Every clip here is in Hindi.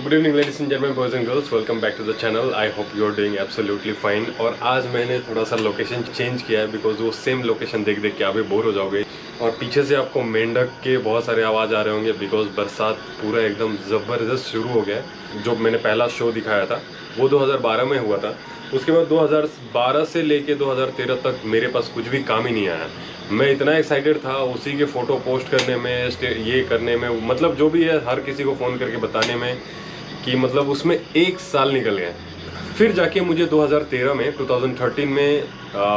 Good evening ladies and gentleman, boys and girls, welcome back to the channel. I hope you are doing absolutely fine. और आज मैंने थोड़ा सा लोकेशन चेंज किया है बिकॉज वो सेम लोकेशन देख देख के आप भी बोर हो जाओगे। और पीछे से आपको मेंढक के बहुत सारे आवाज़ आ रहे होंगे बिकॉज बरसात पूरा एकदम ज़बरदस्त शुरू हो गया है। जो मैंने पहला शो दिखाया था वो 2012 में हुआ था। उसके बाद 2012 से लेके 2013 तक मेरे पास कुछ भी काम ही नहीं आया। मैं इतना एक्साइटेड था उसी के फ़ोटो पोस्ट करने में, ये करने में, मतलब जो भी है हर किसी को फ़ोन करके बताने में कि मतलब उसमें एक साल निकल गया। फिर जाके मुझे 2013 में 2013 में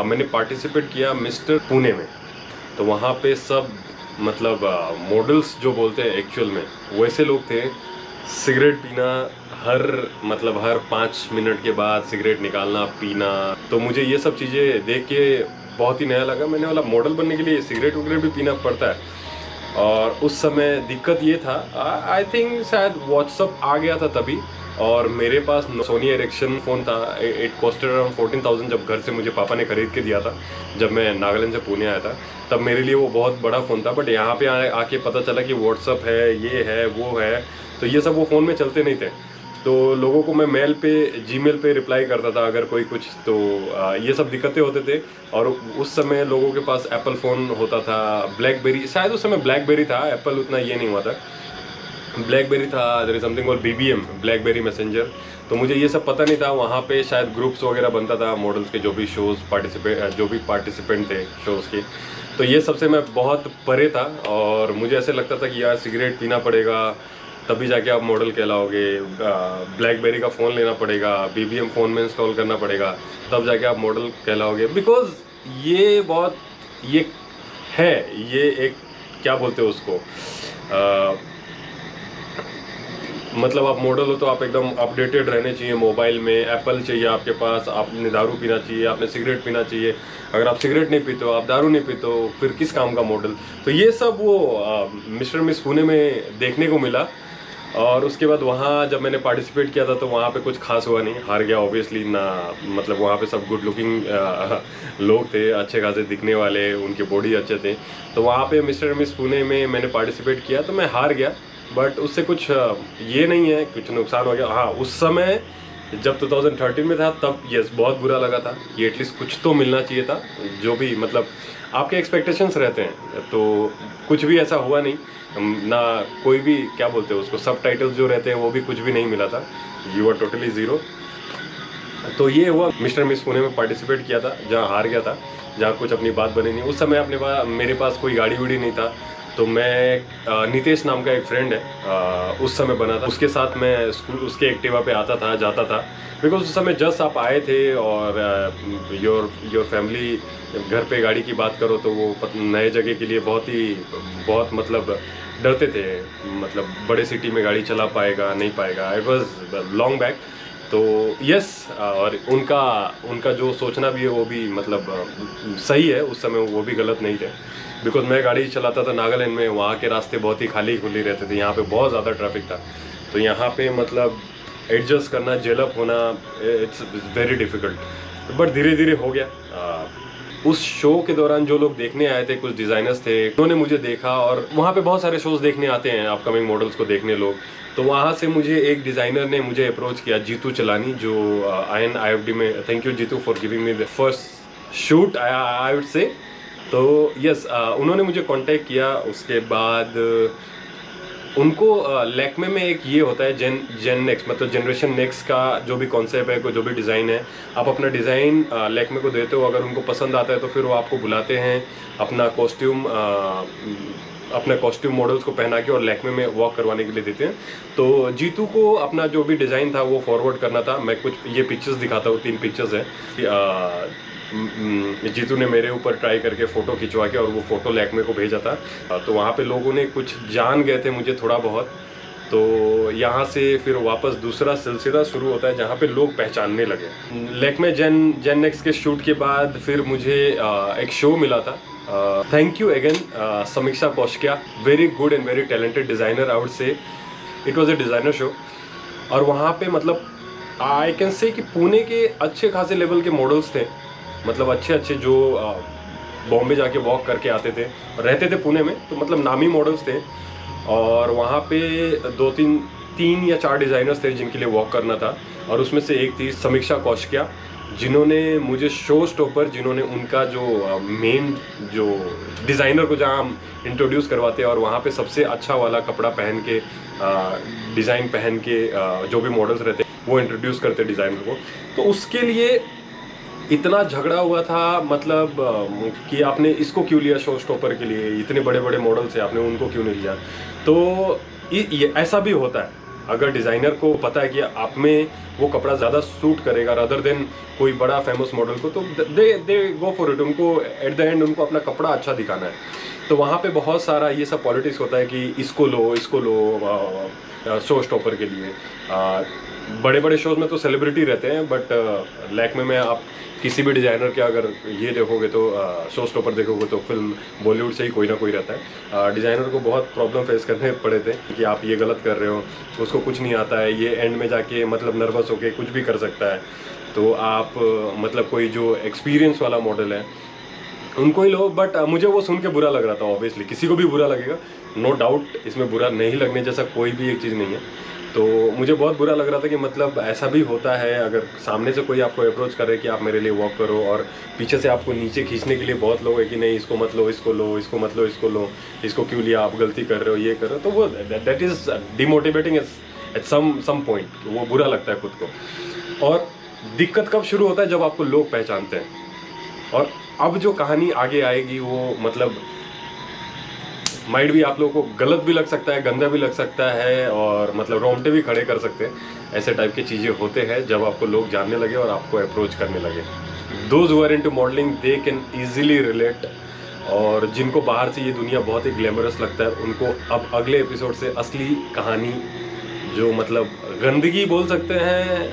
मैंने पार्टिसिपेट किया मिस्टर पुणे में। तो वहाँ पे सब मतलब मॉडल्स जो बोलते हैं एक्चुअल में वैसे लोग थे। सिगरेट पीना हर 5 मिनट के बाद सिगरेट निकालना पीना। तो मुझे ये सब चीज़ें देख के बहुत ही नया लगा। मैंने बोला मॉडल बनने के लिए सिगरेट वगैरह भी पीना पड़ता है। और उस समय दिक्कत ये था, आई थिंक शायद व्हाट्सअप आ गया था तभी, और मेरे पास सोनी एरिक्सन फ़ोन था। इट कॉस्टेड अराउंड 14,000 जब घर से मुझे पापा ने खरीद के दिया था। जब मैं नागालैंड से पुणे आया था तब मेरे लिए वो बहुत बड़ा फ़ोन था। बट यहाँ पे आके पता चला कि व्हाट्सअप है, ये है, वो है, तो ये सब वो फ़ोन में चलते नहीं थे। तो लोगों को मैं मेल पे, जीमेल पे रिप्लाई करता था अगर कोई कुछ, तो ये सब दिक्कतें होते थे। और उस समय लोगों के पास एप्पल फ़ोन होता था, ब्लैकबेरी, शायद उस समय ब्लैकबेरी था, एप्पल उतना ये नहीं हुआ था। ब्लैकबेरी था, there is something called BBM, BlackBerry messenger. तो मुझे ये सब पता नहीं था। वहाँ पे शायद ग्रुप्स वगैरह बनता था मॉडल्स के, जो भी पार्टिसिपेंट थे शोज़ के। तो ये सबसे मैं बहुत परे था और मुझे ऐसे लगता था कि यार सिगरेट पीना पड़ेगा तभी जाके आप मॉडल कहलाओगे, ब्लैकबेरी का फ़ोन लेना पड़ेगा, BBM फ़ोन में इंस्टॉल करना पड़ेगा, तब जाके आप मॉडल कहलाओगे। बिकॉज ये है, ये एक क्या बोलते हो उसको, मतलब आप मॉडल हो तो आप एकदम अपडेटेड रहने चाहिए। मोबाइल में एप्पल चाहिए आपके पास, आपने दारू पीना चाहिए, आपने सिगरेट पीना चाहिए। अगर आप सिगरेट नहीं पीते हो, आप दारू नहीं पीते हो, फिर किस काम का मॉडल। तो ये सब वो मिस्टर मिस पुणे में देखने को मिला। और उसके बाद वहाँ जब मैंने पार्टिसिपेट किया था तो वहाँ पे कुछ खास हुआ नहीं, हार गया ऑब्वियसली ना। मतलब वहाँ पे सब गुड लुकिंग लोग थे, अच्छे खासे दिखने वाले, उनके बॉडी अच्छे थे। तो वहाँ पे मिस्टर मिस पुणे में मैंने पार्टिसिपेट किया तो मैं हार गया। बट उससे कुछ ये नहीं है, कुछ नुकसान हो गया। हाँ, उस समय जब 2013 में था तब यस बहुत बुरा लगा था कि एटलीस्ट कुछ तो मिलना चाहिए था। जो भी मतलब आपके एक्सपेक्टेशंस रहते हैं, तो कुछ भी ऐसा हुआ नहीं ना। कोई भी क्या बोलते हैं उसको, सब टाइटल्स जो रहते हैं वो भी कुछ भी नहीं मिला था। You are totally zero. तो ये हुआ, मिस्टर मिस पुणे में पार्टिसिपेट किया था जहाँ हार गया था, जहाँ कुछ अपनी बात बनी नहीं। उस समय मेरे पास कोई गाड़ी वाड़ी नहीं था। तो मैं नितेश नाम का एक फ्रेंड है, उस समय बना था, उसके साथ मैं स्कूल उसके एक्टिवा पे आता था, जाता था। बिकॉज उस समय जस्ट आप आए थे और योर फैमिली घर पे गाड़ी की बात करो तो वो नए जगह के लिए बहुत मतलब डरते थे। मतलब बड़े सिटी में गाड़ी चला पाएगा नहीं पाएगा। It was long back. तो यस, और उनका जो सोचना भी है वो भी मतलब सही है। उस समय वो भी गलत नहीं थे। बिकॉज मैं गाड़ी चलाता था नागालैंड में, वहाँ के रास्ते बहुत ही खाली खुली रहते थे, यहाँ पे बहुत ज़्यादा ट्रैफिक था। तो यहाँ पे मतलब एडजस्ट करना, जेलअप होना, इट्स वेरी डिफ़िकल्ट। बट धीरे धीरे हो गया। उस शो के दौरान जो लोग देखने आए थे, कुछ डिज़ाइनर्स थे, उन्होंने मुझे देखा। और वहाँ पे बहुत सारे शोज़ देखने आते हैं अपकमिंग मॉडल्स को देखने लोग। तो वहाँ से मुझे एक डिज़ाइनर ने मुझे अप्रोच किया, जीतू चलानी, जो INIFD में, thank you Jeetu for giving me the first shoot I would say. तो यस, उन्होंने मुझे कांटेक्ट किया। उसके बाद उनको लैक्मे में एक ये होता है जेन नेक्स्ट, मतलब जनरेशन नेक्स्ट का जो भी कॉन्सेप्ट है, जो भी डिज़ाइन है, आप अपना डिज़ाइन लैक्मे को देते हो। अगर उनको पसंद आता है तो फिर वो आपको बुलाते हैं अपना कॉस्ट्यूम मॉडल्स को पहना के और लैक्मे में वॉक करवाने के लिए देते हैं। तो जीतू को अपना जो भी डिज़ाइन था वो फॉरवर्ड करना था। मैं कुछ ये पिक्चर्स दिखाता हूँ, 3 पिक्चर्स हैं। जीतू ने मेरे ऊपर ट्राई करके फ़ोटो खिंचवा के और वो फ़ोटो लैक्मे को भेजा था। तो वहाँ पे लोगों ने कुछ जान गए थे मुझे थोड़ा बहुत। तो यहाँ से फिर वापस दूसरा सिलसिला शुरू होता है जहाँ पे लोग पहचानने लगे। लैक्मे जेन नेक्स्ट के शूट के बाद फिर मुझे एक शो मिला था। Thank you again Sameeksha Kaushikiya, very good and very talented designer, I would say. It was a designer show. और वहाँ पे मतलब आई कैन से कि पुणे के अच्छे खासे लेवल के मॉडल्स थे। मतलब अच्छे जो बॉम्बे जाके वॉक करके आते थे, रहते थे पुणे में, तो मतलब नामी मॉडल्स थे। और वहाँ पे 2-3 3 या 4 डिज़ाइनर्स थे जिनके लिए वॉक करना था, और उसमें से एक थी समीक्षा कौशिकिया, जिन्होंने मुझे शो स्टॉपर, जिन्होंने उनका जो मेन जो डिज़ाइनर को जहाँ हम इंट्रोड्यूस करवाते हैं और वहाँ पे सबसे अच्छा वाला कपड़ा पहन के, डिज़ाइन पहन के जो भी मॉडल्स रहते हैं वो इंट्रोड्यूस करते डिज़ाइनर को, तो उसके लिए इतना झगड़ा हुआ था, मतलब कि आपने इसको क्यों लिया शो स्टॉपर के लिए, इतने बड़े बड़े मॉडल्स हैं, आपने उनको क्यों नहीं लिया। तो ये ऐसा भी होता है, अगर डिज़ाइनर को पता है कि आप में वो कपड़ा ज़्यादा सूट करेगा रादर देन कोई बड़ा फेमस मॉडल को, तो दे गो फॉर इट। उनको एट द एंड उनको अपना कपड़ा अच्छा दिखाना है। तो वहाँ पे बहुत सारा ये सब पॉलिटिक्स होता है कि इसको लो शो स्टॉपर के लिए। बड़े बड़े शोज़ में तो सेलिब्रिटी रहते हैं, बट लैक्मे में आप किसी भी डिज़ाइनर के अगर ये देखोगे तो शो स्टॉपर देखोगे तो फिल्म बॉलीवुड से ही कोई ना कोई रहता है। डिज़ाइनर को बहुत प्रॉब्लम फेस करने पड़े थे कि आप ये गलत कर रहे हो, उसको कुछ नहीं आता है, ये एंड में जाके मतलब नर्वस होके कुछ भी कर सकता है। तो आप मतलब कोई जो एक्सपीरियंस वाला मॉडल है उनको ही लो। बट मुझे वो सुन के बुरा लग रहा था, ऑब्वियसली किसी को भी बुरा लगेगा, नो डाउट, इसमें बुरा नहीं लगने जैसा कोई भी एक चीज़ नहीं है। तो मुझे बहुत बुरा लग रहा था कि मतलब ऐसा भी होता है, अगर सामने से कोई आपको अप्रोच करे कि आप मेरे लिए वॉक करो और पीछे से आपको नीचे खींचने के लिए बहुत लोग है कि नहीं इसको मत लो, इसको लो, इसको मत लो, इसको लो, इसको क्यों लिया, आप गलती कर रहे हो, ये कर रहे हो, तो वो that is demotivating at some point. वो बुरा लगता है खुद को। और दिक्कत कब शुरू होता है, जब आपको लोग पहचानते हैं। और अब जो कहानी आगे आएगी वो मतलब माइट भी आप लोगों को गलत भी लग सकता है, गंदा भी लग सकता है, और मतलब रोंगटे भी खड़े कर सकते हैं। ऐसे टाइप की चीज़ें होते हैं जब आपको लोग जानने लगे और आपको अप्रोच करने लगे। Those who are into modelling they can easily relate, और जिनको बाहर से ये दुनिया बहुत ही ग्लैमरस लगता है उनको अब अगले एपिसोड से असली कहानी, जो मतलब गंदगी बोल सकते हैं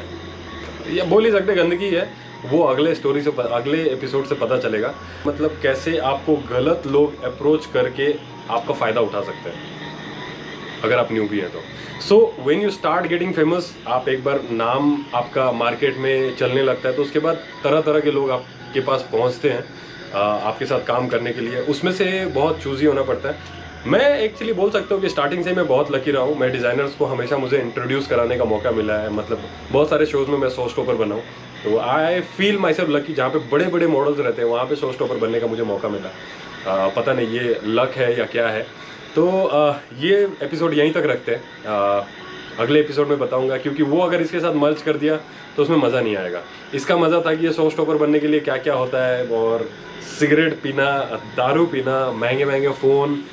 या बोल ही सकते गंदगी है, वो अगले स्टोरी से अगले एपिसोड से पता चलेगा। मतलब कैसे आपको गलत लोग अप्रोच करके आपका फ़ायदा उठा सकते हैं अगर आप न्यूबी हैं तो। So when you start getting famous, आप एक बार नाम आपका मार्केट में चलने लगता है, तो उसके बाद तरह तरह के लोग आपके पास पहुंचते हैं आपके साथ काम करने के लिए। उसमें से बहुत चूज़ी होना पड़ता है। मैं एक्चुअली बोल सकता हूँ कि स्टार्टिंग से मैं बहुत लकी रहा हूँ। मैं डिज़ाइनर्स को हमेशा मुझे इंट्रोड्यूस कराने का मौका मिला है, मतलब बहुत सारे शोज़ में मैं शो स्टॉपर बना हूँ। तो I feel my self lucky, जहाँ पे बड़े बड़े मॉडल्स रहते हैं वहाँ पे शो स्टॉपर बनने का मुझे मौका मिला। पता नहीं ये लक है या क्या है। तो ये एपिसोड यहीं तक रखते हैं, अगले एपिसोड में बताऊंगा, क्योंकि वो अगर इसके साथ मर्ज कर दिया तो उसमें मज़ा नहीं आएगा। इसका मज़ा था कि ये शो स्टॉपर बनने के लिए क्या क्या होता है, और सिगरेट पीना, दारू पीना, महंगे महंगे फ़ोन,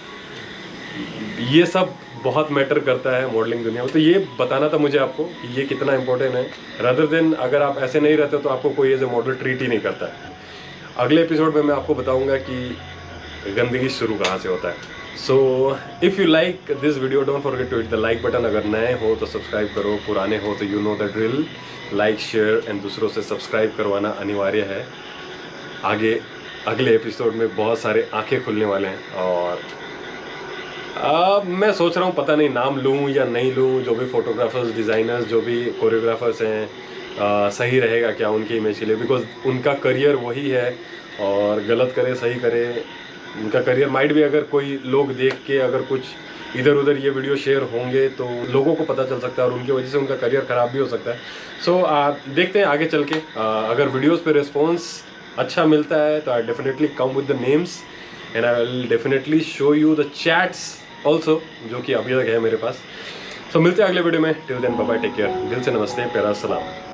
ये सब बहुत मैटर करता है मॉडलिंग दुनिया में। तो ये बताना था मुझे आपको कि ये कितना इंपॉर्टेंट है, रादर देन अगर आप ऐसे नहीं रहते तो आपको कोई एज ए मॉडल ट्रीट ही नहीं करता है। अगले एपिसोड में मैं आपको बताऊंगा कि गंदगी शुरू कहाँ से होता है। So if you like this video don't forget to hit the like button. अगर नए हो तो सब्सक्राइब करो, पुराने हो तो you know the drill, like share and दूसरों से सब्सक्राइब करवाना अनिवार्य है। आगे अगले एपिसोड में बहुत सारे आंखें खुलने वाले हैं, और मैं सोच रहा हूँ पता नहीं नाम लूँ या नहीं लूँ। जो भी फोटोग्राफर्स, डिज़ाइनर्स, जो भी कोरियोग्राफर्स हैं, सही रहेगा क्या उनकी इमेज के लिए, बिकॉज उनका करियर वही है, और गलत करे सही करे उनका करियर माइट भी। अगर कोई लोग देख के अगर कुछ इधर उधर ये वीडियो शेयर होंगे तो लोगों को पता चल सकता है, और उनकी वजह से उनका करियर ख़राब भी हो सकता है। सो देखते हैं आगे चल के, अगर वीडियोज़ पे रिस्पॉन्स अच्छा मिलता है तो I definitely come with the names, and I will definitely show you the chats also, जो कि अभी तक है मेरे पास। सो मिलते हैं अगले वीडियो में। Till then bye bye, take care, दिल से नमस्ते, प्यारा सलाम।